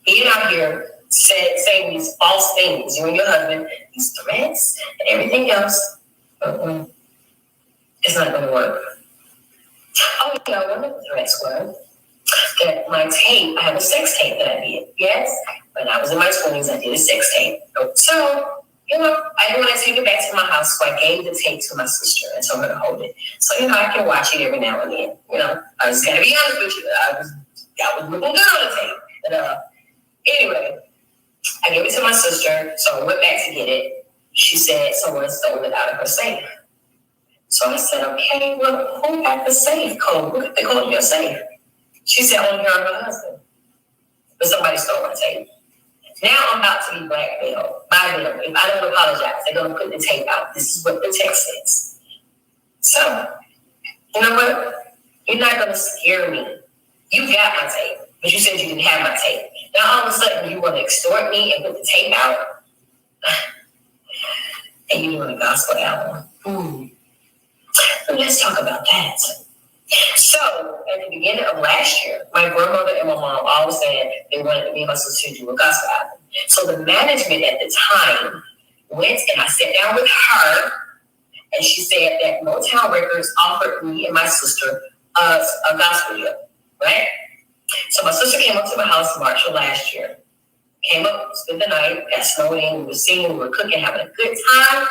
being out here saying these false things. You and your husband, these threats and everything else. It's not going to work. Oh, yeah, one of the threats were that my tape, I have a sex tape that I did. Yes, when I was in my 20s, I did a sex tape. So, I didn't want to take it back to my house, so I gave the tape to my sister and told her to hold it. So, I can watch it every now and then. I was going to be honest with you. I was looking good on the tape. But, anyway, I gave it to my sister, so I went back to get it. She said someone stole it out of her safe. So I said, okay, well, who got the safe code? Who got the code of your safe? She said, only her and her husband. But somebody stole my tape. Now I'm about to be blackmailed by them. If I don't apologize, they're going to put the tape out. This is what the text says. So, you know what? You're not going to scare me. You got my tape, but you said you didn't have my tape. Now all of a sudden you want to extort me and put the tape out? And you're doing a gospel album. Let's talk about that. So, at the beginning of last year, my grandmother and my mom always said they wanted me and my sister to do a gospel album. So, the management at the time went and I sat down with her, and she said that Motown Records offered me and my sister a gospel deal, right? So, my sister came up to my house in March of last year, came up, spent the night, got snowed in, we were singing, we were cooking, having a good time.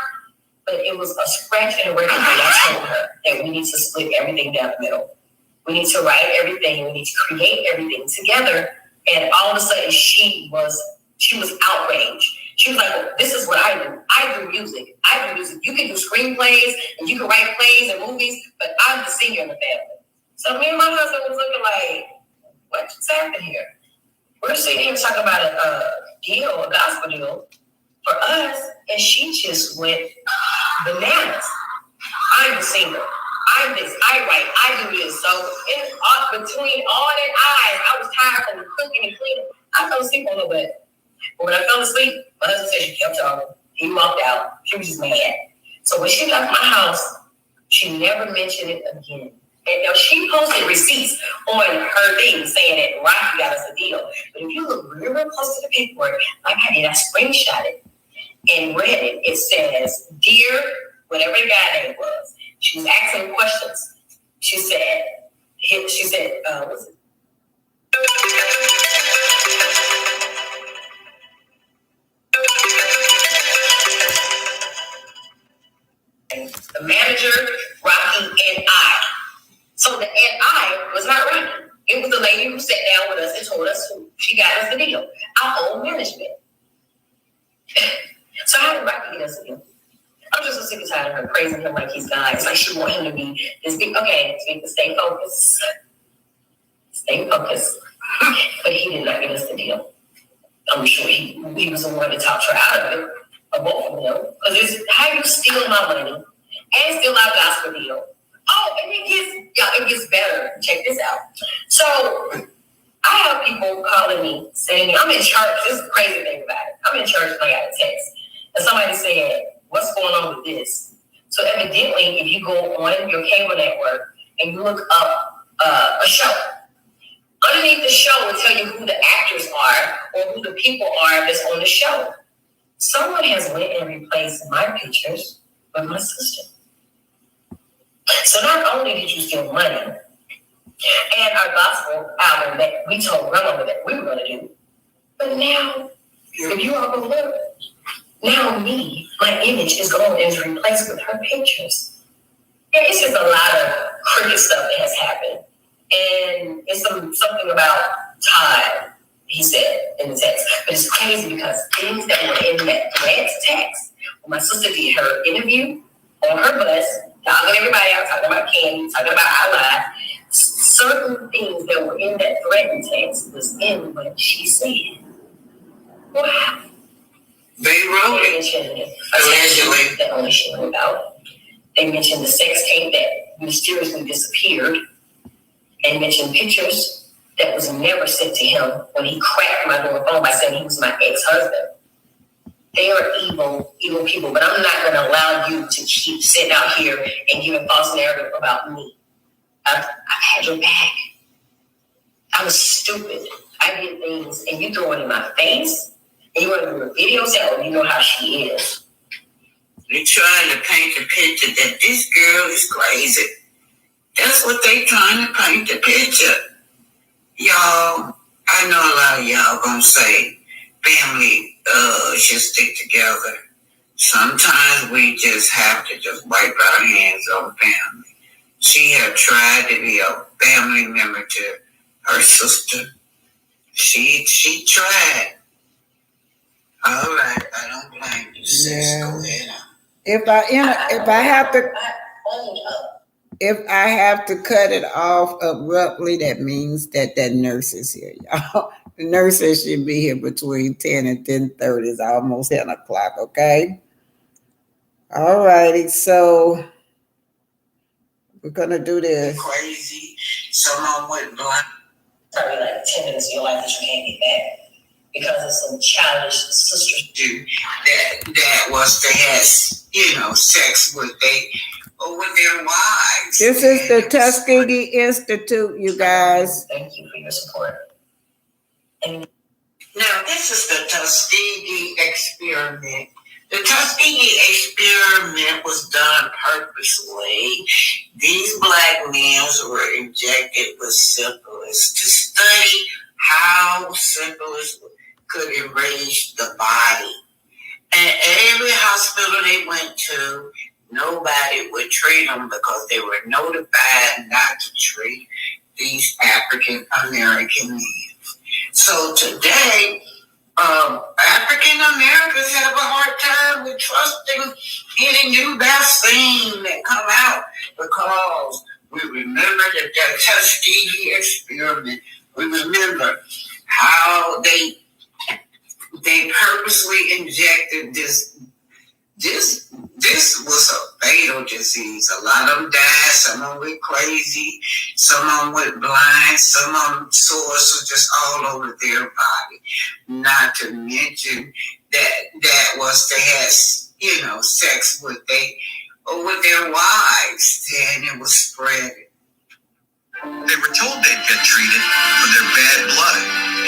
But it was a scratch and a record that I told her that we need to split everything down the middle. We need to write everything. We need to create everything together. And all of a sudden, she was outraged. She was like, well, "This is what I do. I do music. You can do screenplays and you can write plays and movies, but I'm the singer in the family." So me and my husband was looking like, "What's happening here?" We're sitting here talking about a gospel deal for us, and she just went bananas. I'm the singer. I'm this. I write. I do this. So between all that I was tired from cooking and cleaning. I fell asleep on her bed. But when I fell asleep, my husband said she kept talking. He walked out. She was just mad. So when she left my house, she never mentioned it again. And now she posted receipts on her thing saying that Rocky got us a deal. But if you look real close to the paperwork, like I did, I screenshot it and read it. It says, "Dear," whatever the guy name was. She was asking questions. She said, what's it? The manager, Rocky, and I. So the and I was not Rocky. It was the lady who sat down with us and told us who she got us the deal. Our own management. So how did Rocky get us the deal? I'm just so sick and tired of her praising him like he's God. It's like she want him to be this big. Okay, stay focused. Stay focused. But he did not get us the deal. I'm sure he was the one to talk her out of it. Or both of them. Because it's how you steal my money and steal our gospel deal. Oh, and it gets better. Check this out. So I have people calling me saying, I'm in church. This is the crazy thing about it. I'm in church and I got a text. And somebody said, "What's going on with this?" So evidently, if you go on your cable network and you look up a show, underneath the show will tell you who the actors are or who the people are that's on the show. Someone has went and replaced my pictures with my sister. So not only did you steal money and our gospel album that we told grandmother that we were going to do, but now, if you all go look, now my image is gone and is replaced with her pictures. And it's just a lot of crooked stuff that has happened. And it's something about time, he said in the text. But it's crazy because things that were in that text, when my sister did her interview on her bus, talking to everybody out, talking about Candy, talking about our life, certain things that were in that threatened text was in what she said. Wow. They wrote it. Allegedly. That only she knew about. They mentioned the sex tape that mysteriously disappeared. They mentioned pictures that was never sent to him when he cracked my door phone by saying he was my ex-husband. They are evil people, but I'm not going to allow you to keep sitting out here and giving false narrative about me. I've had your back. I was stupid. I did things, and you throw it in my face. You want to do a video set, or you know how she is. They're trying to paint the picture that this girl is crazy. That's what they trying to paint the picture. Y'all, I know a lot of y'all gonna say family should stick together. Sometimes we just have to just wipe our hands on family. She had tried to be a family member to her sister. She tried. All right, I don't blame you, sis. Yeah. Go ahead. If I have to cut it off abruptly, that means that nurse is here, y'all. The nurse says she'll be here between 10 and 10:30. It's almost 10 o'clock, okay? All righty, so we're gonna do this. Crazy. Someone went blind. Probably like 10 minutes of your life that you can't get back. Because of some childish sisters do that was to have, sex with with their wives. This is the Tuskegee Institute, you guys. Thank you for your support. And now, this is the Tuskegee experiment. The Tuskegee experiment was done purposely. These black men were injected with syphilis to study how syphilis could enrage the body. And every hospital they went to, nobody would treat them because they were notified not to treat these African American men. So today, African Americans have a hard time with trusting any new vaccine that come out because we remember that Tuskegee experiment. We remember how they purposely injected this was a fatal disease. A lot of them died. Some of them went crazy. Some of them went blind. Some of them sores were just all over their body. Not to mention that was they had sex with their wives, and it was spreading. They were told they'd get treated for their bad blood.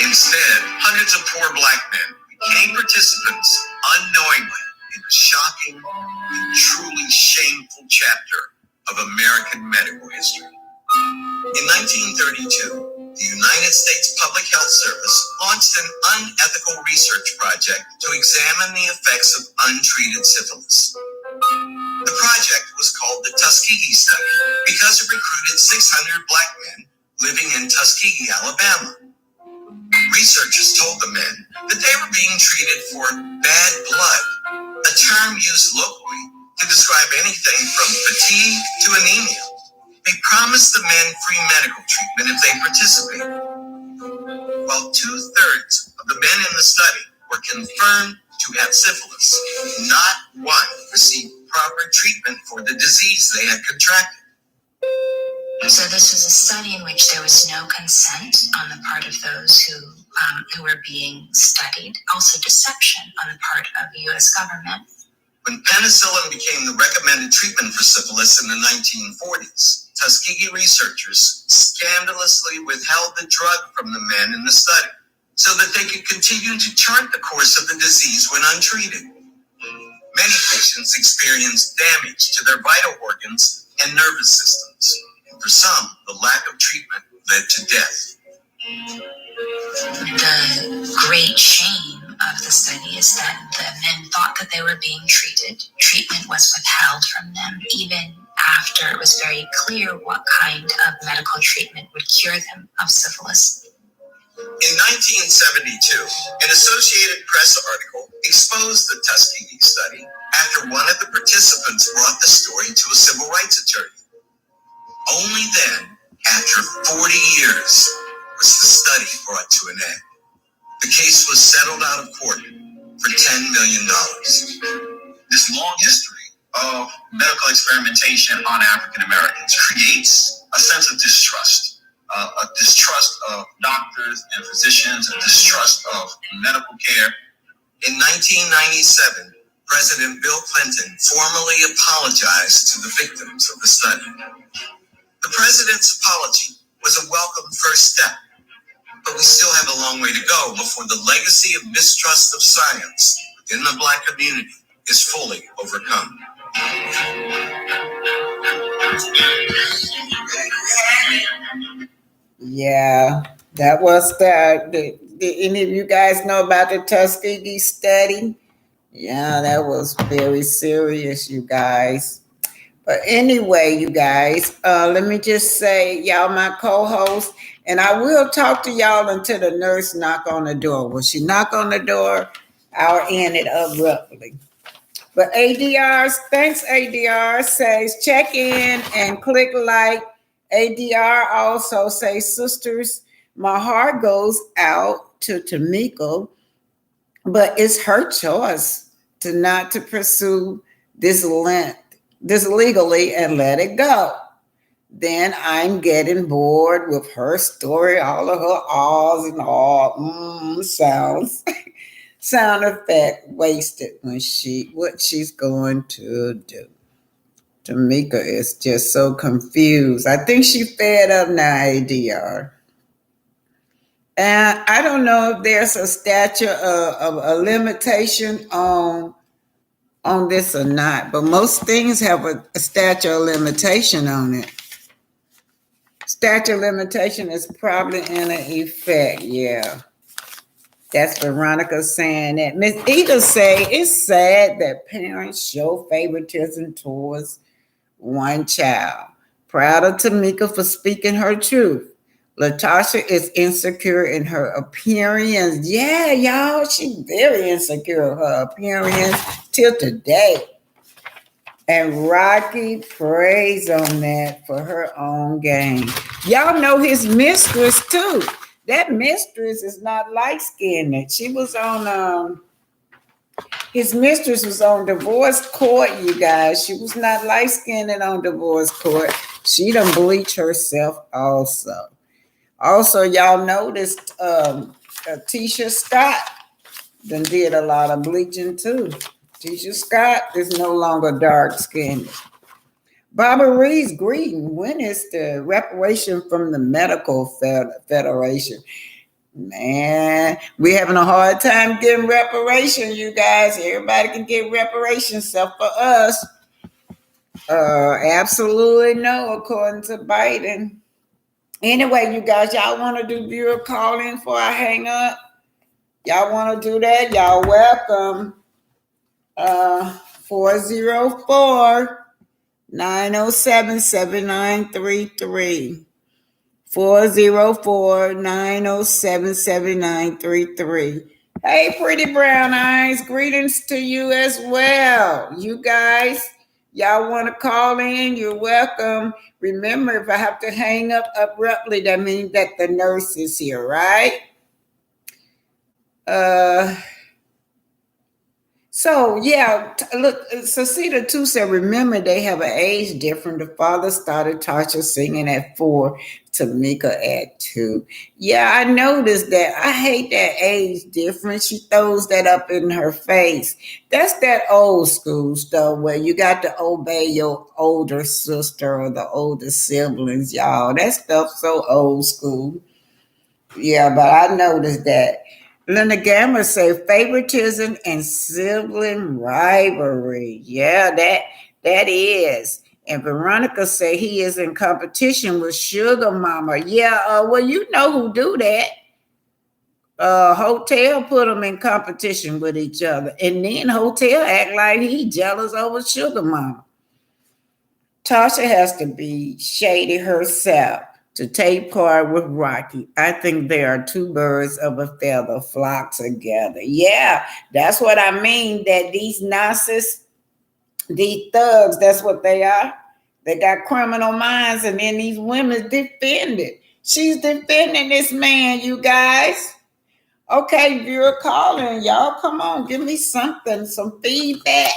Instead, hundreds of poor black men became participants unknowingly in a shocking and truly shameful chapter of American medical history. In 1932, the United States Public Health Service launched an unethical research project to examine the effects of untreated syphilis. The project was called the Tuskegee Study because it recruited 600 black men living in Tuskegee, Alabama. Researchers told the men that they were being treated for bad blood, a term used locally to describe anything from fatigue to anemia. They promised the men free medical treatment if they participated. While 2/3 of the men in the study were confirmed to have syphilis, not one received proper treatment for the disease they had contracted. So this was a study in which there was no consent on the part of those who were being studied, also deception on the part of the U.S. government. When penicillin became the recommended treatment for syphilis in the 1940s, Tuskegee researchers scandalously withheld the drug from the men in the study so that they could continue to chart the course of the disease when untreated. Many patients experienced damage to their vital organs and nervous systems. And for some, the lack of treatment led to death. The great shame of the study is that the men thought that they were being treated. Treatment was withheld from them, even after it was very clear what kind of medical treatment would cure them of syphilis. In 1972, an Associated Press article exposed the Tuskegee study after one of the participants brought the story to a civil rights attorney. Only then, after 40 years, was the study brought to an end. The case was settled out of court for $10 million. This long history of medical experimentation on African Americans creates a sense of distrust, a distrust of doctors and physicians, a distrust of medical care. In 1997, President Bill Clinton formally apologized to the victims of the study. The president's apology was a welcome first step, but we still have a long way to go before the legacy of mistrust of science within the Black community is fully overcome. Yeah, that was that. Did any of you guys know about the Tuskegee study? Yeah, that was very serious, you guys. But anyway, you guys, let me just say, y'all my co-host, and I will talk to y'all until the nurse knock on the door. When she knock on the door, I'll end it abruptly. But ADR, thanks ADR, says check in and click like. ADR also says, sisters, my heart goes out to Tamika, but it's her choice to not to pursue this legally and let it go. Then I'm getting bored with her story, all of her ahs and all sounds, sound effect wasted when what she's going to do. Tamika is just so confused. I think she fed up now, ADR. And I don't know if there's a statute of a limitation on this or not, but most things have a statute of limitation on it. Statute of limitation is probably in effect, yeah. That's Veronica saying that. Miss Eda say it's sad that parents show favoritism towards one child. Proud of Tamika for speaking her truth. Latasha is insecure in her appearance. Yeah, y'all, she's very insecure in her appearance till today. And Rocky prays on that for her own gain. Y'all know his mistress too. That mistress is not light skinned. She was on his mistress was on divorce court, you guys. She was not light skinned on divorce court. She done bleach herself also. Also, y'all noticed Tisha Scott done did a lot of bleaching too. Tisha Scott is no longer dark skinned. Barbara Reed's greeting. When is the reparation from the Medical Federation? Man, we're having a hard time getting reparation, you guys. Everybody can get reparations except for us. Absolutely no, according to Biden. Anyway, you guys, y'all want to do viewer call-in before I hang up? Y'all want to do that? Y'all welcome. 404-907-7933. 404-907-7933. Hey, pretty brown eyes, greetings to you as well. You guys, y'all want to call in, you're welcome. Remember, if I have to hang up abruptly, that means that the nurse is here, right? So, yeah, look, Cecita too said, remember they have an age difference. The father started Tasha singing at 4, Tamika at 2. Yeah, I noticed that. I hate that age difference. She throws that up in her face. That's that old school stuff where you got to obey your older sister or the older siblings, y'all. That stuff's so old school. Yeah, but I noticed that. Linda Gamma say favoritism and sibling rivalry. Yeah, that is. And Veronica say he is in competition with Sugar Mama. Yeah, well, you know who do that. Hotel put them in competition with each other. And then Hotel act like he jealous over Sugar Mama. Tasha has to be shady herself to take part with Rocky. I think they are two birds of a feather flock together. Yeah, that's what I mean, that these narcissists, these thugs, that's what they are. They got criminal minds, and then these women defend it. She's defending this man, you guys. Okay, you're calling. Y'all, come on, give me something, some feedback.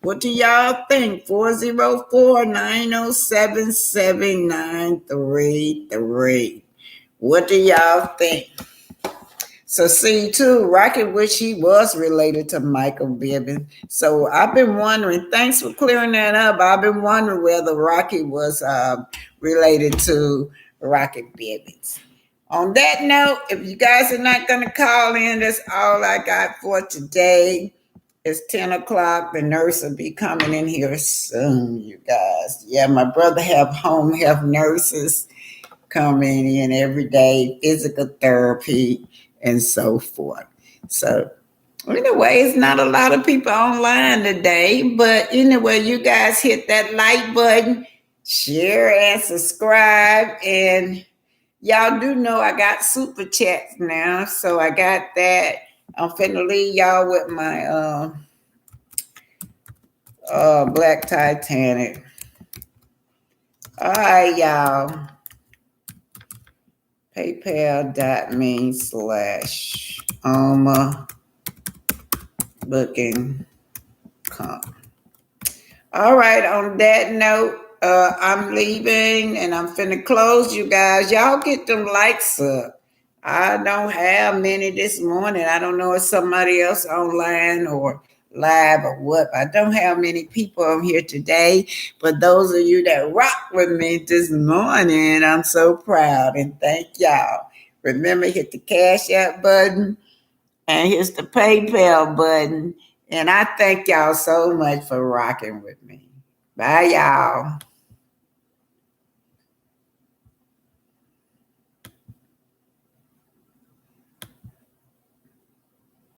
What do y'all think? 404-907-7933. What do y'all think? So see too, Rocky wish he was related to Michael Bibbins. So I've been wondering, thanks for clearing that up. I've been wondering whether Rocky was related to Rocky Bibbins. On that note, if you guys are not going to call in, that's all I got for today. It's 10 o'clock. The nurse will be coming in here soon, you guys. Yeah, my brother have home health nurses coming in every day, physical therapy, and so forth. So anyway, it's not a lot of people online today, but anyway, you guys hit that like button, share and subscribe, and y'all do know I got super chats now, so I got that. I'm finna leave y'all with my Black Titanic. All right, y'all. PayPal.me/Oma booking.com. All right, on that note, I'm leaving and I'm finna close, you guys. Y'all get them likes up. I don't have many this morning. I don't know if somebody else online or live or what. I don't have many people on here today, but those of you that rock with me this morning, I'm so proud and thank y'all. Remember, hit the Cash App button and hit the PayPal button. And I thank y'all so much for rocking with me. Bye, y'all.